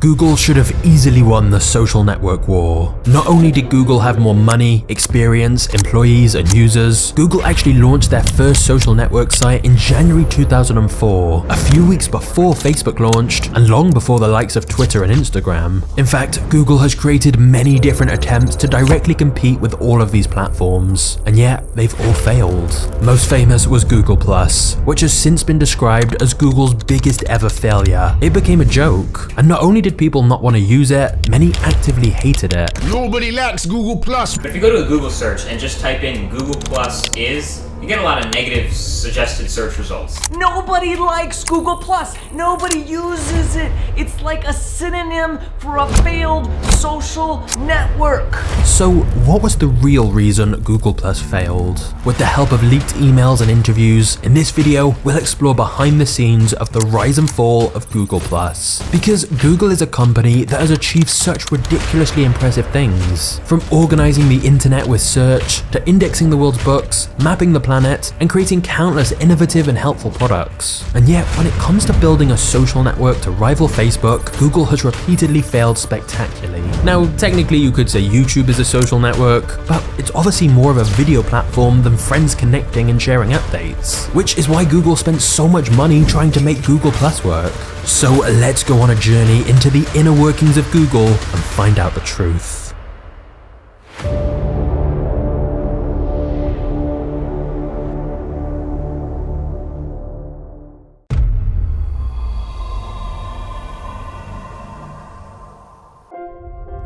Google should have easily won the social network war. Not only did Google have more money, experience, employees, and users, Google actually launched their first social network site in January 2004, a few weeks before Facebook launched, and long before the likes of Twitter and Instagram. In fact, Google has created many different attempts to directly compete with all of these platforms, and yet they've all failed. Most famous was Google+, which has since been described as Google's biggest ever failure. It became a joke, and not only did people not want to use it, many actively hated it. Nobody likes Google+. But if you go to a Google search and just type in Google+ you get a lot of negative suggested search results. Nobody likes Google+. Nobody uses it. It's like a synonym for a failed social network. So what was the real reason Google+ failed? With the help of leaked emails and interviews, in this video we'll explore behind the scenes of the rise and fall of Google+. Because Google is a company that has achieved such ridiculously impressive things. From organizing the internet with search, to indexing the world's books, mapping the planet, and creating countless innovative and helpful products. And yet, when it comes to building a social network to rival Facebook, Google has repeatedly failed spectacularly. Now, technically you could say YouTube is a social network, but it's obviously more of a video platform than friends connecting and sharing updates, which is why Google spent so much money trying to make Google+ work. So let's go on a journey into the inner workings of Google and find out the truth.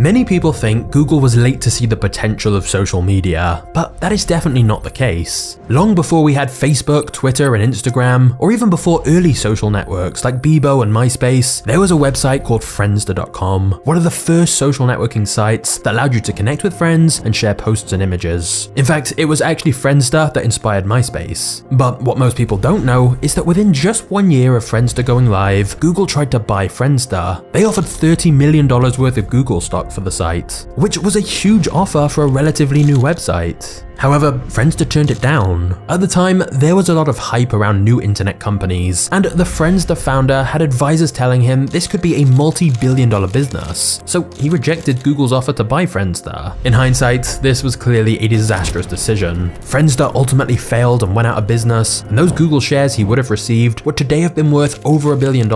Many people think Google was late to see the potential of social media, but that is definitely not the case. Long before we had Facebook, Twitter, and Instagram, or even before early social networks like Bebo and MySpace, there was a website called Friendster.com, one of the first social networking sites that allowed you to connect with friends and share posts and images. In fact, it was actually Friendster that inspired MySpace. But what most people don't know is that within just 1 year of Friendster going live, Google tried to buy Friendster. They offered $30 million worth of Google stock for the site, which was a huge offer for a relatively new website. However, Friendster turned it down. At the time, there was a lot of hype around new internet companies, and the Friendster founder had advisors telling him this could be a multi-billion-dollar business, so he rejected Google's offer to buy Friendster. In hindsight, this was clearly a disastrous decision. Friendster ultimately failed and went out of business, and those Google shares he would have received would today have been worth over $1 billion.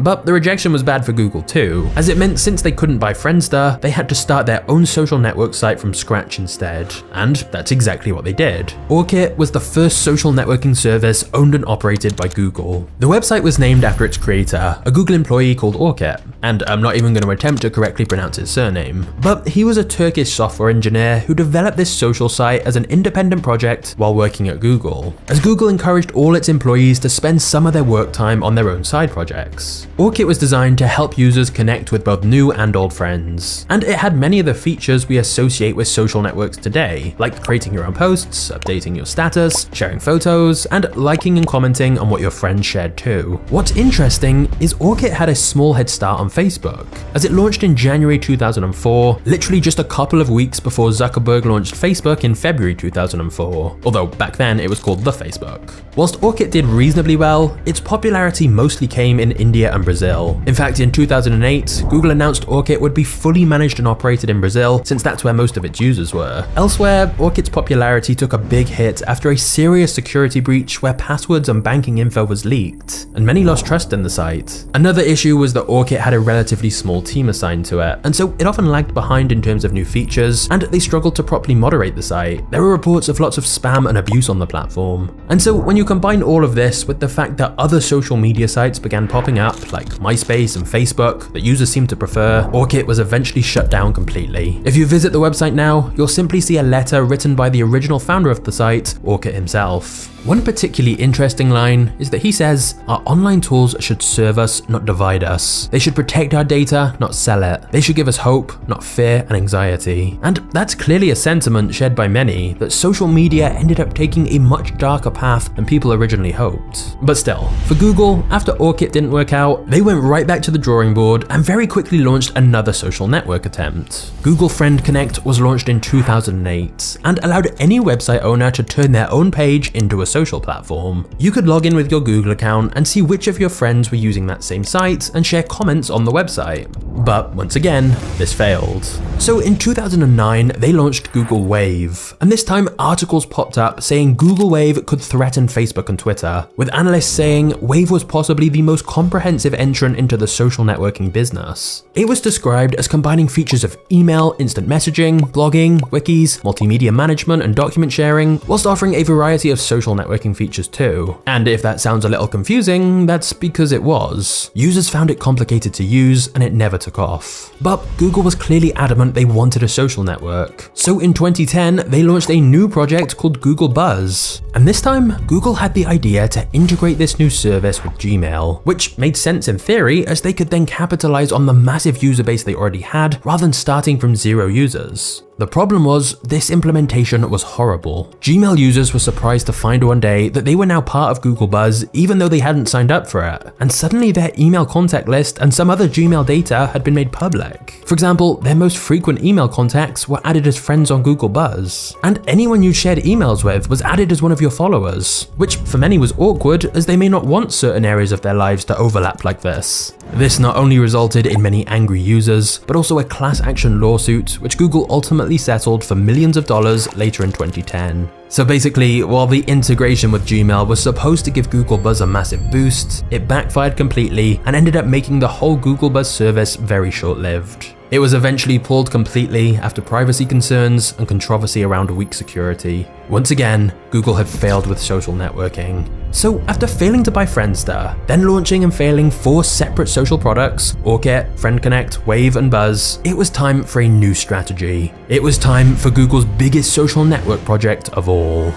But the rejection was bad for Google too, as it meant since they couldn't buy Friendster, they had to start their own social network site from scratch instead. And that's exactly what they did. Orkut was the first social networking service owned and operated by Google. The website was named after its creator, a Google employee called Orkut, and I'm not even going to attempt to correctly pronounce his surname. But he was a Turkish software engineer who developed this social site as an independent project while working at Google, as Google encouraged all its employees to spend some of their work time on their own side projects. Orkut was designed to help users connect with both new and old friends, and it had many of the features we associate with social networks today, like creating your own posts, updating your status, sharing photos, and liking and commenting on what your friends shared too. What's interesting is Orkut had a small head start on Facebook, as it launched in January 2004, literally just a couple of weeks before Zuckerberg launched Facebook in February 2004, although back then it was called The Facebook. Whilst Orkut did reasonably well, its popularity mostly came in India and Brazil. In fact, in 2008, Google announced Orkut would be fully managed and operated in Brazil, since that's where most of its users were. Elsewhere, Orkut's popularity took a big hit after a serious security breach where passwords and banking info was leaked, and many lost trust in the site. Another issue was that Orkut had a relatively small team assigned to it, and so it often lagged behind in terms of new features, and they struggled to properly moderate the site. There were reports of lots of spam and abuse on the platform. And so when you combine all of this with the fact that other social media sites began popping up, like MySpace and Facebook, that users seemed to prefer, Orkut was eventually shut down completely. If you visit the website now, you'll simply see a letter written by the original founder of the site, Orkut himself. One particularly interesting line is that he says, "Our online tools should serve us, not divide us. They should protect our data, not sell it. They should give us hope, not fear and anxiety." And that's clearly a sentiment shared by many, that social media ended up taking a much darker path than people originally hoped. But still, for Google, after Orkut didn't work out, they went right back to the drawing board and very quickly launched another social network attempt. Google Friend Connect was launched in 2008 and allowed any website owner to turn their own page into a social platform. You could log in with your Google account and see which of your friends were using that same site and share comments on the website. But once again, this failed. So in 2009, they launched Google Wave, and this time articles popped up saying Google Wave could threaten Facebook and Twitter, with analysts saying Wave was possibly the most comprehensive entrant into the social networking business. It was described as combining features of email, instant messaging, blogging, wikis, multimedia management, and document sharing, whilst offering a variety of social networking features too. And if that sounds a little confusing, that's because it was. Users found it complicated to use, and it never took off. But Google was clearly adamant they wanted a social network. So in 2010, they launched a new project called Google Buzz. And this time, Google had the idea to integrate this new service with Gmail, which made sense in theory as they could then capitalize on the massive user base they already had rather than starting from 0 users. The problem was, this implementation was horrible. Gmail users were surprised to find one day that they were now part of Google Buzz even though they hadn't signed up for it, and suddenly their email contact list and some other Gmail data had been made public. For example, their most frequent email contacts were added as friends on Google Buzz, and anyone you shared emails with was added as one of your followers, which for many was awkward as they may not want certain areas of their lives to overlap like this. This not only resulted in many angry users, but also a class action lawsuit which Google ultimately settled for millions of dollars later in 2010. So basically, while the integration with Gmail was supposed to give Google Buzz a massive boost, it backfired completely and ended up making the whole Google Buzz service very short-lived. It was eventually pulled completely after privacy concerns and controversy around weak security. Once again, Google had failed with social networking. So after failing to buy Friendster, then launching and failing 4 separate social products, Orkut, Friend Connect, Wave, and Buzz, it was time for a new strategy. It was time for Google's biggest social network project of all.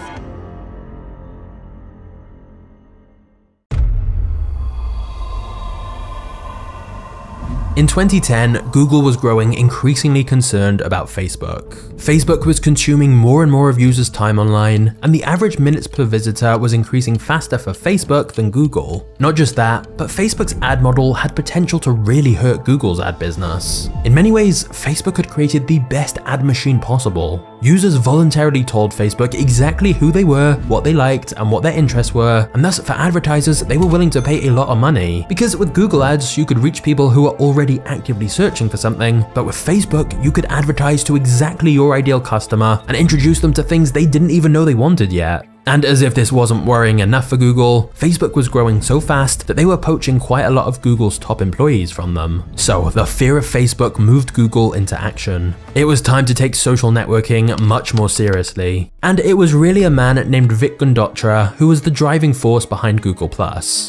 In 2010, Google was growing increasingly concerned about Facebook. Facebook was consuming more and more of users' time online, and the average minutes per visitor was increasing faster for Facebook than Google. Not just that, but Facebook's ad model had potential to really hurt Google's ad business. In many ways, Facebook had created the best ad machine possible. Users voluntarily told Facebook exactly who they were, what they liked, and what their interests were, and thus for advertisers, they were willing to pay a lot of money. Because with Google Ads, you could reach people who are already actively searching for something, but with Facebook, you could advertise to exactly your ideal customer and introduce them to things they didn't even know they wanted yet. And as if this wasn't worrying enough for Google, Facebook was growing so fast that they were poaching quite a lot of Google's top employees from them. So the fear of Facebook moved Google into action. It was time to take social networking much more seriously. And it was really a man named Vik Gundotra who was the driving force behind Google+.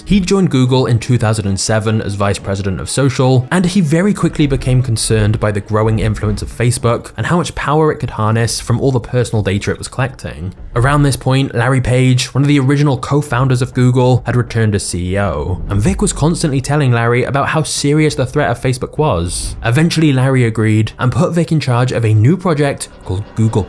He joined Google in 2007 as vice president of social, and he very quickly became concerned by the growing influence of Facebook and how much power it could harness from all the personal data it was collecting. Around this point, Larry Page, one of the original co-founders of Google, had returned as CEO, and Vik was constantly telling Larry about how serious the threat of Facebook was. Eventually, Larry agreed and put Vik in charge of a new project called Google+.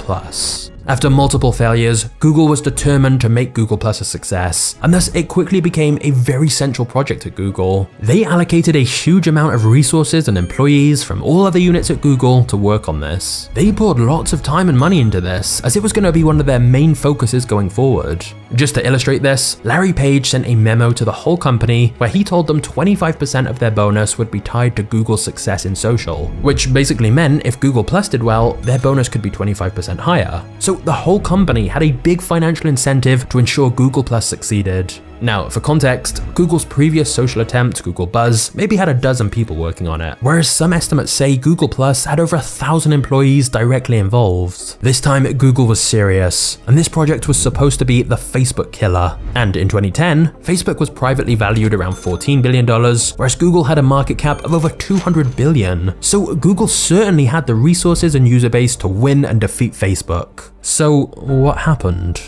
After multiple failures, Google was determined to make Google+ a success, and thus it quickly became a very central project at Google. They allocated a huge amount of resources and employees from all other units at Google to work on this. They poured lots of time and money into this, as it was going to be one of their main focuses going forward. Just to illustrate this, Larry Page sent a memo to the whole company where he told them 25% of their bonus would be tied to Google's success in social, which basically meant if Google+ did well, their bonus could be 25% higher. So the whole company had a big financial incentive to ensure Google+ succeeded. Now, for context, Google's previous social attempt, Google Buzz, maybe had a dozen people working on it, whereas some estimates say Google+ had over 1,000 employees directly involved. This time, Google was serious, and this project was supposed to be the Facebook killer. And in 2010, Facebook was privately valued around $14 billion, whereas Google had a market cap of over $200 billion. So Google certainly had the resources and user base to win and defeat Facebook. So what happened?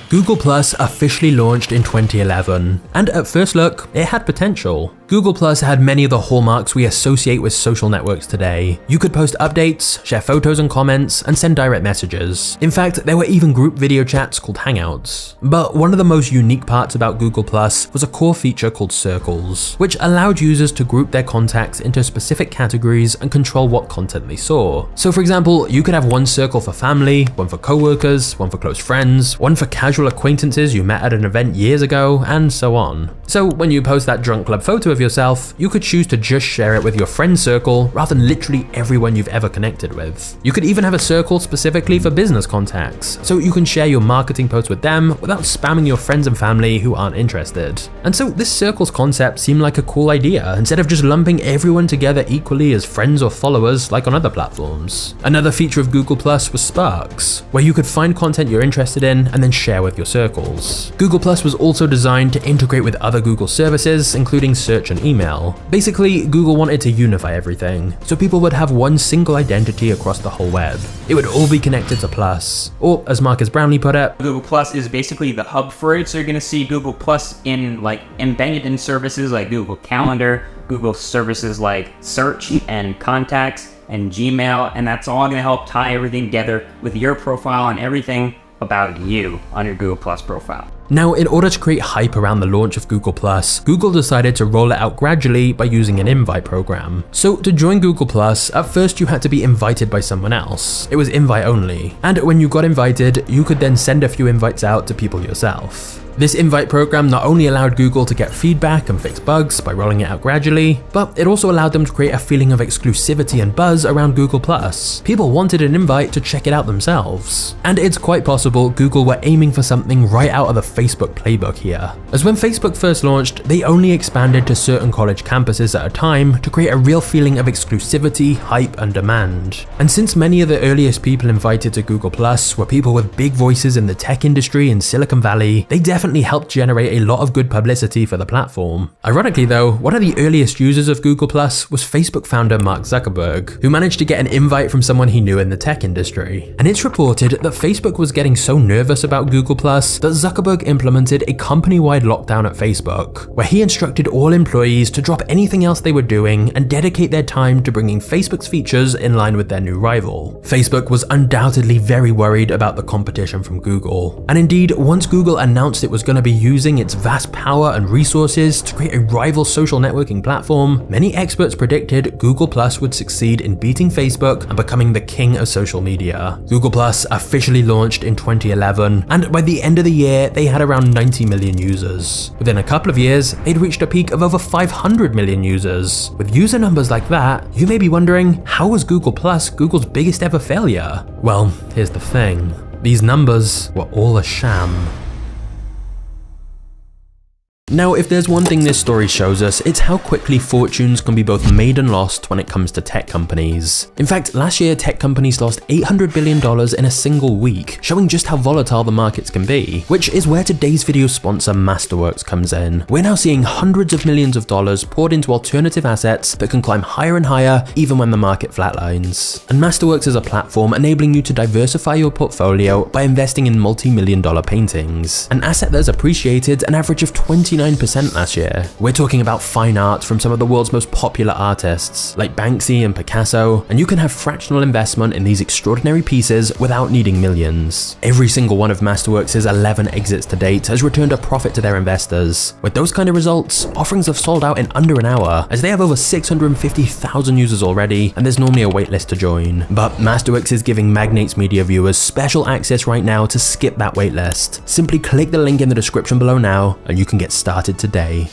Google+ officially launched in 2011, and at first look, it had potential. Google Plus had many of the hallmarks we associate with social networks today. You could post updates, share photos and comments, and send direct messages. In fact, there were even group video chats called Hangouts. But one of the most unique parts about Google Plus was a core feature called Circles, which allowed users to group their contacts into specific categories and control what content they saw. So for example, you could have one circle for family, one for coworkers, one for close friends, one for casual acquaintances you met at an event years ago, and so on. So when you post that drunk club photo of yourself, you could choose to just share it with your friend circle rather than literally everyone you've ever connected with. You could even have a circle specifically for business contacts, so you can share your marketing posts with them without spamming your friends and family who aren't interested. And so this circles concept seemed like a cool idea, instead of just lumping everyone together equally as friends or followers like on other platforms. Another feature of Google Plus was Sparks, where you could find content you're interested in and then share with your circles. Google Plus was also designed to integrate with other Google services, including search and email. Basically, Google wanted to unify everything, so people would have one single identity across the whole web. It would all be connected to Plus, or as Marcus Brownlee put it, Google Plus is basically the hub for it, so you're gonna see Google Plus embedded in services like Google Calendar, Google services like Search and Contacts and Gmail, and that's all gonna help tie everything together with your profile and everything about you on your Google Plus profile. Now, in order to create hype around the launch of Google Plus, Google decided to roll it out gradually by using an invite program. So to join Google Plus, at first you had to be invited by someone else. It was invite only. And when you got invited, you could then send a few invites out to people yourself. This invite program not only allowed Google to get feedback and fix bugs by rolling it out gradually, but it also allowed them to create a feeling of exclusivity and buzz around Google Plus. People wanted an invite to check it out themselves. And it's quite possible Google were aiming for something right out of the Facebook playbook here. As when Facebook first launched, they only expanded to certain college campuses at a time to create a real feeling of exclusivity, hype, and demand. And since many of the earliest people invited to Google Plus were people with big voices in the tech industry in Silicon Valley, they definitely helped generate a lot of good publicity for the platform. Ironically though, one of the earliest users of Google Plus was Facebook founder Mark Zuckerberg, who managed to get an invite from someone he knew in the tech industry. And it's reported that Facebook was getting so nervous about Google Plus that Zuckerberg implemented a company-wide lockdown at Facebook, where he instructed all employees to drop anything else they were doing and dedicate their time to bringing Facebook's features in line with their new rival. Facebook was undoubtedly very worried about the competition from Google. And indeed, once Google announced it was going to be using its vast power and resources to create a rival social networking platform, many experts predicted Google Plus would succeed in beating Facebook and becoming the king of social media. Google Plus officially launched in 2011, and by the end of the year, they had around 90 million users. Within a couple of years, they'd reached a peak of over 500 million users. With user numbers like that, you may be wondering, how was Google Plus Google's biggest ever failure? Well, here's the thing. These numbers were all a sham. Now, if there's one thing this story shows us, it's how quickly fortunes can be both made and lost when it comes to tech companies. In fact, last year tech companies lost $800 billion in a single week, showing just how volatile the markets can be, which is where today's video sponsor Masterworks comes in. We're now seeing hundreds of millions of dollars poured into alternative assets that can climb higher and higher even when the market flatlines. And Masterworks is a platform enabling you to diversify your portfolio by investing in multi-million-dollar paintings, an asset that's appreciated an average of 29% last year. We're talking about fine art from some of the world's most popular artists, like Banksy and Picasso, and you can have fractional investment in these extraordinary pieces without needing millions. Every single one of Masterworks' 11 exits to date has returned a profit to their investors. With those kind of results, offerings have sold out in under an hour, as they have over 650,000 users already, and there's normally a waitlist to join. But Masterworks is giving Magnates Media viewers special access right now to skip that waitlist. Simply click the link in the description below now, and you can get started today.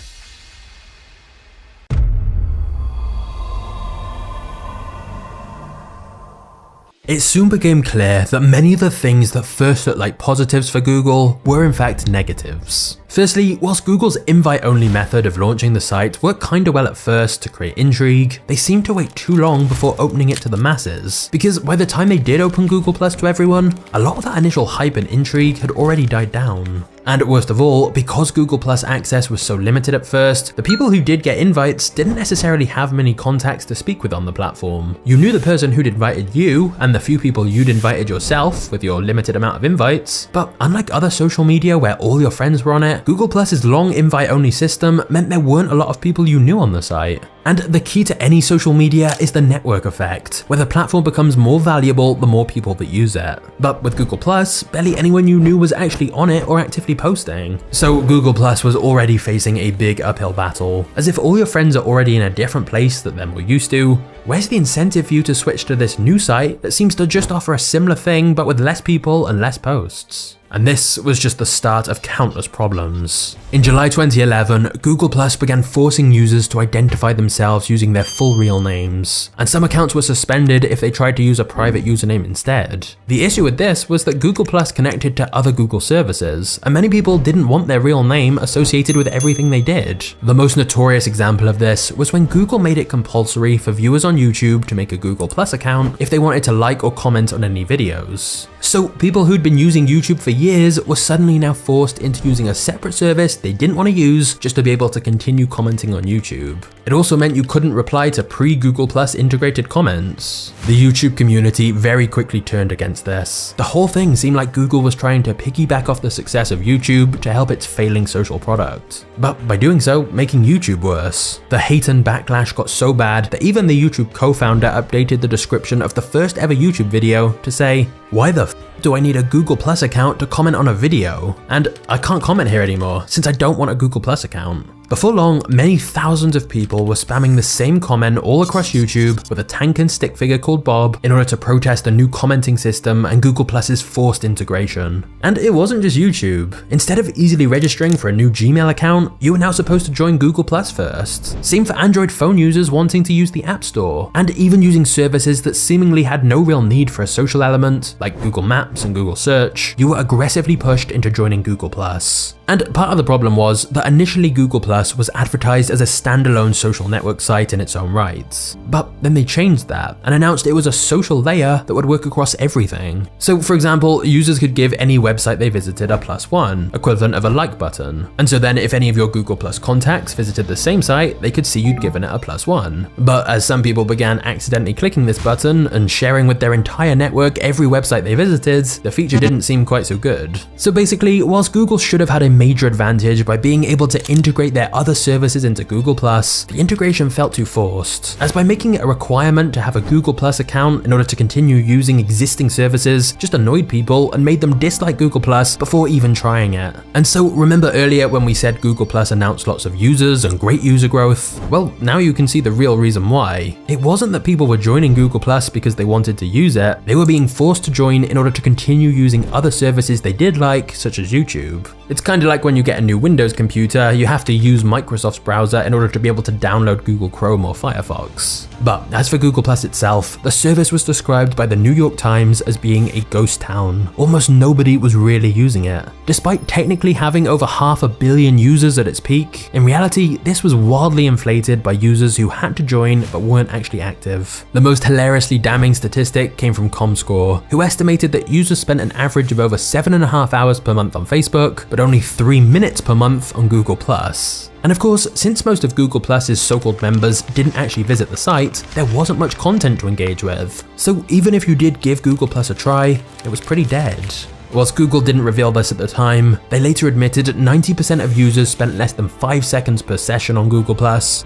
It soon became clear that many of the things that first looked like positives for Google were in fact negatives. Firstly, whilst Google's invite-only method of launching the site worked kinda well at first to create intrigue, they seemed to wait too long before opening it to the masses, because by the time they did open Google Plus to everyone, a lot of that initial hype and intrigue had already died down. And worst of all, because Google Plus access was so limited at first, the people who did get invites didn't necessarily have many contacts to speak with on the platform. You knew the person who'd invited you, and the few people you'd invited yourself with your limited amount of invites, but unlike other social media where all your friends were on it, it, Google Plus's long invite-only system meant there weren't a lot of people you knew on the site. And the key to any social media is the network effect, where the platform becomes more valuable the more people that use it. But with Google Plus, barely anyone you knew was actually on it or actively posting. So Google Plus was already facing a big uphill battle. As if all your friends are already in a different place than we're used to, where's the incentive for you to switch to this new site that seems to just offer a similar thing but with less people and less posts? And this was just the start of countless problems. In July 2011, Google Plus began forcing users to identify themselves using their full real names, and some accounts were suspended if they tried to use a private username instead. The issue with this was that Google Plus connected to other Google services, and many people didn't want their real name associated with everything they did. The most notorious example of this was when Google made it compulsory for viewers on YouTube to make a Google Plus account if they wanted to like or comment on any videos. So people who'd been using YouTube for years were suddenly now forced into using a separate service they didn't want to use just to be able to continue commenting on YouTube. It also meant you couldn't reply to pre-Google Plus integrated comments. The YouTube community very quickly turned against this. The whole thing seemed like Google was trying to piggyback off the success of YouTube to help its failing social product. But by doing so, making YouTube worse. The hate and backlash got so bad that even the YouTube co-founder updated the description of the first ever YouTube video to say, "Why the f do I need a Google Plus account to comment on a video? And I can't comment here anymore since I don't want a Google Plus account." Before long, many thousands of people were spamming the same comment all across YouTube with a tank and stick figure called Bob in order to protest the new commenting system and Google Plus's forced integration. And it wasn't just YouTube. Instead of easily registering for a new Gmail account, you were now supposed to join Google Plus first. Same for Android phone users wanting to use the App Store, and even using services that seemingly had no real need for a social element, like Google Maps and Google Search, you were aggressively pushed into joining Google Plus. And part of the problem was that initially Google Plus was advertised as a standalone social network site in its own right. But then they changed that and announced it was a social layer that would work across everything. So for example, users could give any website they visited a +1, equivalent of a like button. And so then if any of your Google Plus contacts visited the same site, they could see you'd given it a +1. But as some people began accidentally clicking this button and sharing with their entire network every website they visited, the feature didn't seem quite so good. So basically, whilst Google should have had a major advantage by being able to integrate their other services into Google Plus, the integration felt too forced, as by making it a requirement to have a Google Plus account in order to continue using existing services just annoyed people and made them dislike Google Plus before even trying it. And so remember earlier when we said Google Plus announced lots of users and great user growth? Well, now you can see the real reason why. It wasn't that people were joining Google Plus because they wanted to use it, they were being forced to join in order to continue using other services they did like, such as YouTube. It's kind of like when you get a new Windows computer, you have to use Microsoft's browser in order to be able to download Google Chrome or Firefox. But as for Google Plus itself, the service was described by the New York Times as being a ghost town. Almost nobody was really using it. Despite technically having over 500 million users at its peak, in reality, this was wildly inflated by users who had to join but weren't actually active. The most hilariously damning statistic came from Comscore, who estimated that users spent an average of over 7.5 hours per month on Facebook, but only 3 minutes per month on Google Plus. And of course, since most of Google Plus's so-called members didn't actually visit the site, there wasn't much content to engage with. So even if you did give Google Plus a try, it was pretty dead. Whilst Google didn't reveal this at the time, they later admitted 90% of users spent less than 5 seconds per session on Google+,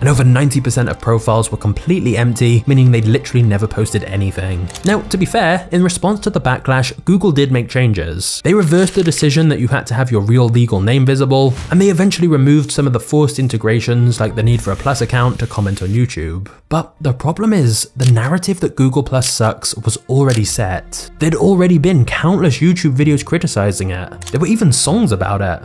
and over 90% of profiles were completely empty, meaning they'd literally never posted anything. Now, to be fair, in response to the backlash, Google did make changes. They reversed the decision that you had to have your real legal name visible, and they eventually removed some of the forced integrations like the need for a Plus account to comment on YouTube. But the problem is, the narrative that Google Plus sucks was already set. There'd already been countless YouTube videos criticizing it. There were even songs about it.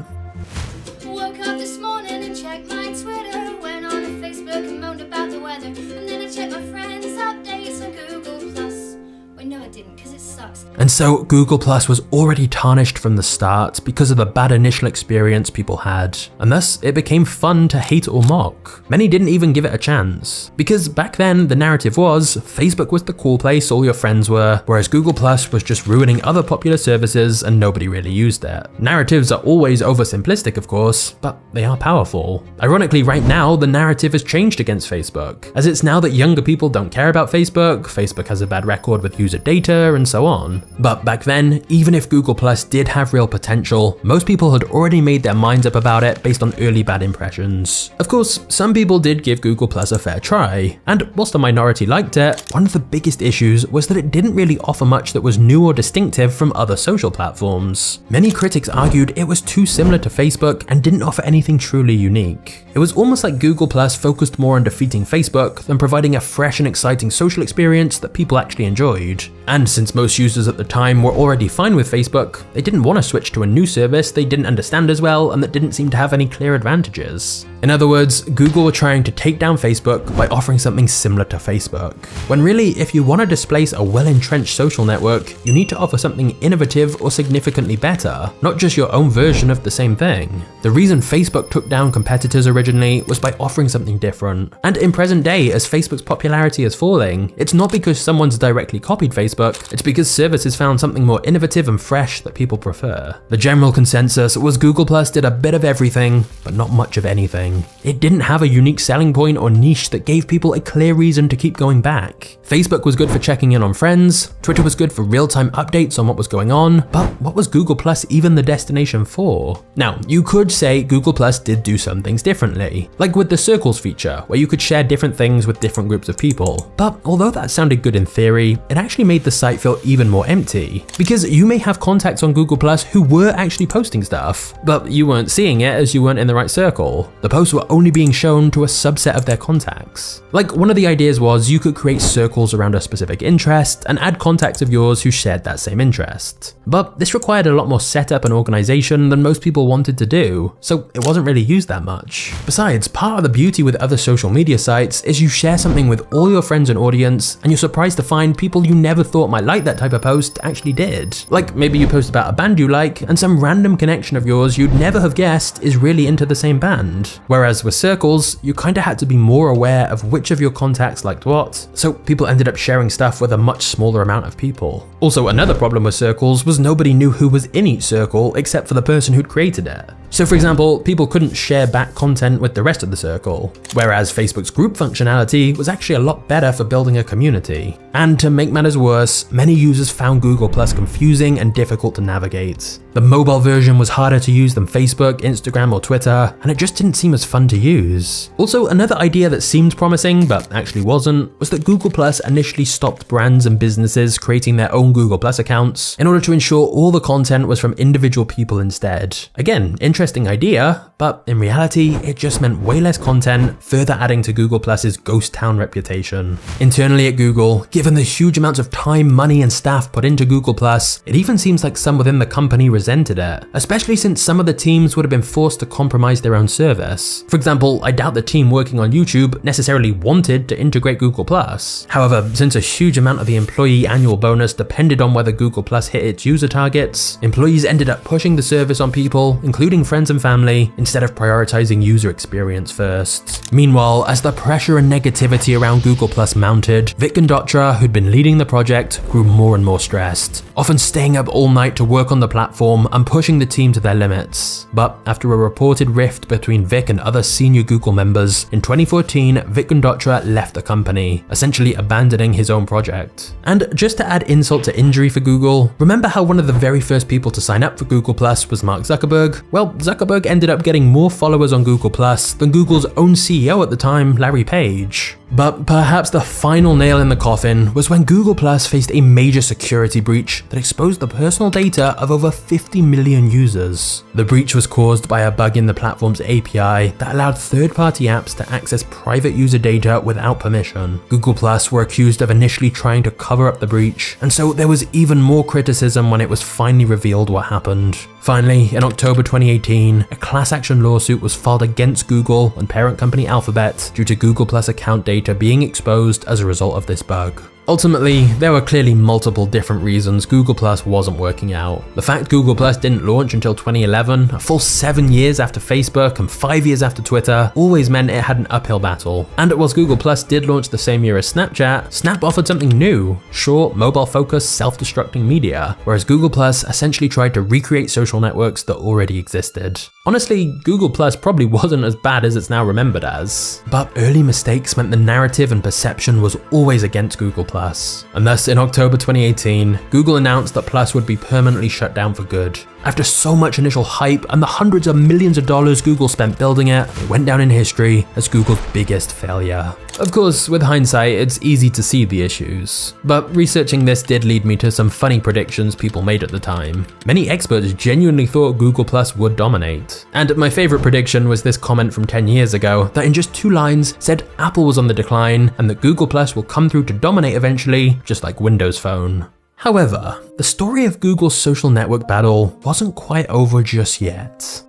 Woke up this morning and checked my Twitter, went on to Facebook and moaned about the weather, and then I checked my friends' updates on Google Plus. Wait, no I didn't, because it sucks. And so Google Plus was already tarnished from the start because of the bad initial experience people had, and thus it became fun to hate or mock. Many didn't even give it a chance, because back then the narrative was Facebook was the cool place all your friends were, whereas Google Plus was just ruining other popular services and nobody really used it. Narratives are always oversimplistic, of course, but they are powerful. Ironically, right now the narrative has changed against Facebook, as it's now that younger people don't care about Facebook, Facebook has a bad record with user data, and so on. But back then, even if Google Plus did have real potential, most people had already made their minds up about it based on early bad impressions. Of course, some people did give Google Plus a fair try, and whilst the minority liked it, one of the biggest issues was that it didn't really offer much that was new or distinctive from other social platforms. Many critics argued it was too similar to Facebook and didn't offer anything truly unique. It was almost like Google Plus focused more on defeating Facebook than providing a fresh and exciting social experience that people actually enjoyed. And since most users at the time were already fine with Facebook, they didn't want to switch to a new service they didn't understand as well and that didn't seem to have any clear advantages. In other words, Google were trying to take down Facebook by offering something similar to Facebook. When really, if you want to displace a well-entrenched social network, you need to offer something innovative or significantly better, not just your own version of the same thing. The reason Facebook took down competitors originally was by offering something different. And in present day, as Facebook's popularity is falling, it's not because someone's directly copied Facebook, it's because services found something more innovative and fresh that people prefer. The general consensus was Google Plus did a bit of everything, but not much of anything. It didn't have a unique selling point or niche that gave people a clear reason to keep going back. Facebook was good for checking in on friends, Twitter was good for real-time updates on what was going on, but what was Google Plus even the destination for? Now, you could say Google Plus did do some things differently, like with the Circles feature, where you could share different things with different groups of people. But although that sounded good in theory, it actually made the site feel even more empty, because you may have contacts on Google Plus who were actually posting stuff, but you weren't seeing it as you weren't in the right circle. The posts were only being shown to a subset of their contacts. Like, one of the ideas was you could create circles around a specific interest and add contacts of yours who shared that same interest. But this required a lot more setup and organization than most people wanted to do, so it wasn't really used that much. Besides, part of the beauty with other social media sites is you share something with all your friends and audience, and you're surprised to find people you never thought might like that type of post actually did. Like, maybe you post about a band you like, and some random connection of yours you'd never have guessed is really into the same band. Whereas with Circles, you kinda had to be more aware of which of your contacts liked what, so people ended up sharing stuff with a much smaller amount of people. Also, another problem with Circles was nobody knew who was in each circle except for the person who'd created it. So for example, people couldn't share back content with the rest of the circle, whereas Facebook's group functionality was actually a lot better for building a community. And to make matters worse, many users found Google Plus confusing and difficult to navigate. The mobile version was harder to use than Facebook, Instagram, or Twitter, and it just didn't seem as fun to use. Also, another idea that seemed promising, but actually wasn't, was that Google Plus initially stopped brands and businesses creating their own Google Plus accounts in order to ensure all the content was from individual people instead. Again, interesting idea, but in reality, it just meant way less content, further adding to Google Plus's ghost town reputation. Internally at Google, given the huge amounts of time, money, and staff put into Google Plus, it even seems like some within the company resented it, especially since some of the teams would have been forced to compromise their own service. For example, I doubt the team working on YouTube necessarily wanted to integrate Google Plus. However, since a huge amount of the employee annual bonus depended on whether Google Plus hit its user targets, employees ended up pushing the service on people, including friends and family, instead of prioritizing user experience first. Meanwhile, as the pressure and negativity around Google Plus mounted, Vik Gandotra, who'd been leading the project, grew more and more stressed, often staying up all night to work on the platform and pushing the team to their limits. But after a reported rift between Vik and other senior Google members, in 2014, Vik Gandotra left the company, essentially abandoning his own project. And just to add insult to injury for Google, remember how one of the very first people to sign up for Google Plus was Mark Zuckerberg? Well, Zuckerberg ended up getting more followers on Google Plus than Google's own CEO at the time, Larry Page. But perhaps the final nail in the coffin was when Google Plus faced a major security breach that exposed the personal data of over 50 million users. The breach was caused by a bug in the platform's API that allowed third-party apps to access private user data without permission. Google Plus were accused of initially trying to cover up the breach, and so there was even more criticism when it was finally revealed what happened. Finally, in October 2018, a class action lawsuit was filed against Google and parent company Alphabet due to Google Plus account data being exposed as a result of this bug. Ultimately, there were clearly multiple different reasons Google Plus wasn't working out. The fact Google Plus didn't launch until 2011, a full 7 years after Facebook and 5 years after Twitter, always meant it had an uphill battle. And whilst Google Plus did launch the same year as Snapchat, Snap offered something new, short, mobile-focused, self-destructing media, whereas Google Plus essentially tried to recreate social networks that already existed. Honestly, Google Plus probably wasn't as bad as it's now remembered as, but early mistakes meant the narrative and perception was always against Google Plus. Plus. And thus, in October 2018, Google announced that Plus would be permanently shut down for good. After so much initial hype and the hundreds of millions of dollars Google spent building it went down in history as Google's biggest failure. Of course, with hindsight, it's easy to see the issues, but researching this did lead me to some funny predictions people made at the time. Many experts genuinely thought Google Plus would dominate. And my favorite prediction was this comment from 10 years ago that in just 2 lines said Apple was on the decline and that Google Plus will come through to dominate eventually, just like Windows Phone. However, the story of Google's social network battle wasn't quite over just yet.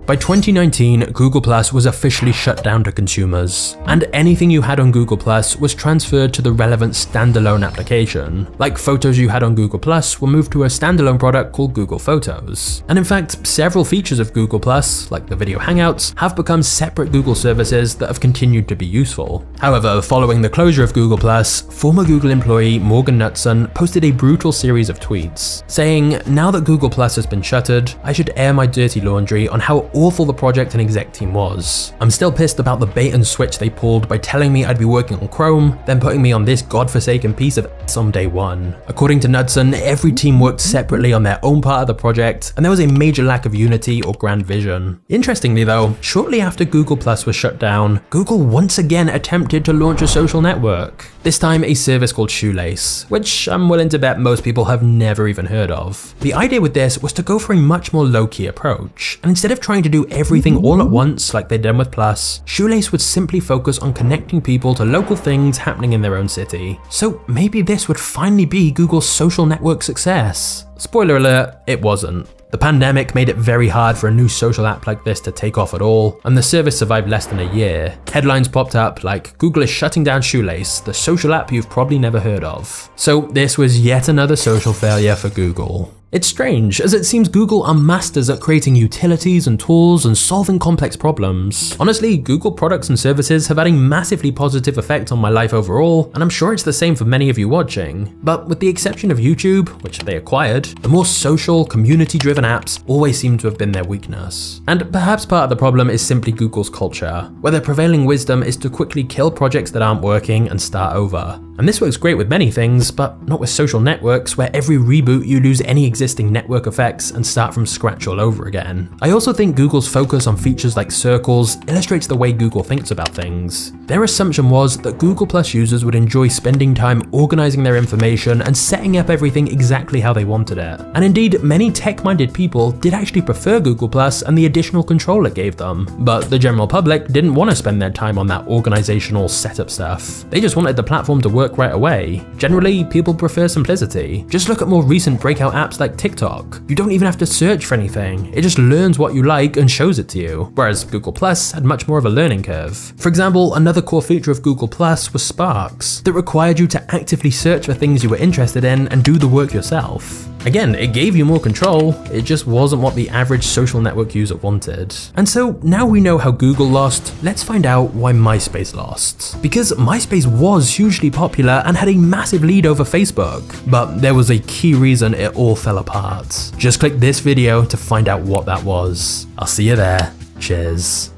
By 2019, Google Plus was officially shut down to consumers, and anything you had on Google Plus was transferred to the relevant standalone application. Like photos you had on Google Plus were moved to a standalone product called Google Photos. And in fact, several features of Google Plus, like the video Hangouts, have become separate Google services that have continued to be useful. However, following the closure of Google Plus, former Google employee Morgan Knudsen posted a brutal series of tweets, saying, "Now that Google Plus has been shuttered, I should air my dirty laundry on how awful the project and exec team was. I'm still pissed about the bait and switch they pulled by telling me I'd be working on Chrome, then putting me on this godforsaken piece of ass on day one." According to Knudsen, every team worked separately on their own part of the project, and there was a major lack of unity or grand vision. Interestingly though, shortly after Google Plus was shut down, Google once again attempted to launch a social network. This time a service called Shoelace, which I'm willing to bet most people have never even heard of. The idea with this was to go for a much more low-key approach, and instead of trying to do everything all at once like they'd done with Plus, Shoelace would simply focus on connecting people to local things happening in their own city. So maybe this would finally be Google's social network success. Spoiler alert, it wasn't. The pandemic made it very hard for a new social app like this to take off at all, and the service survived less than a year. Headlines popped up like, "Google is shutting down Shoelace, the social app you've probably never heard of." So this was yet another social failure for Google. It's strange, as it seems Google are masters at creating utilities and tools and solving complex problems. Honestly, Google products and services have had a massively positive effect on my life overall, and I'm sure it's the same for many of you watching. But with the exception of YouTube, which they acquired, the more social, community-driven apps always seem to have been their weakness. And perhaps part of the problem is simply Google's culture, where their prevailing wisdom is to quickly kill projects that aren't working and start over. And this works great with many things, but not with social networks, where every reboot you lose any existing network effects and start from scratch all over again. I also think Google's focus on features like circles illustrates the way Google thinks about things. Their assumption was that Google Plus users would enjoy spending time organizing their information and setting up everything exactly how they wanted it. And indeed, many tech-minded people did actually prefer Google Plus and the additional control it gave them. But the general public didn't want to spend their time on that organizational setup stuff. They just wanted the platform to work right away. Generally, people prefer simplicity. Just look at more recent breakout apps like TikTok. You don't even have to search for anything. It just learns what you like and shows it to you. Whereas Google Plus had much more of a learning curve. For example, another core feature of Google Plus was Sparks, that required you to actively search for things you were interested in and do the work yourself. Again, it gave you more control, it just wasn't what the average social network user wanted. And so now we know how Google lost, let's find out why MySpace lost. Because MySpace was hugely popular and had a massive lead over Facebook, but there was a key reason it all fell apart. Just click this video to find out what that was. I'll see you there. Cheers.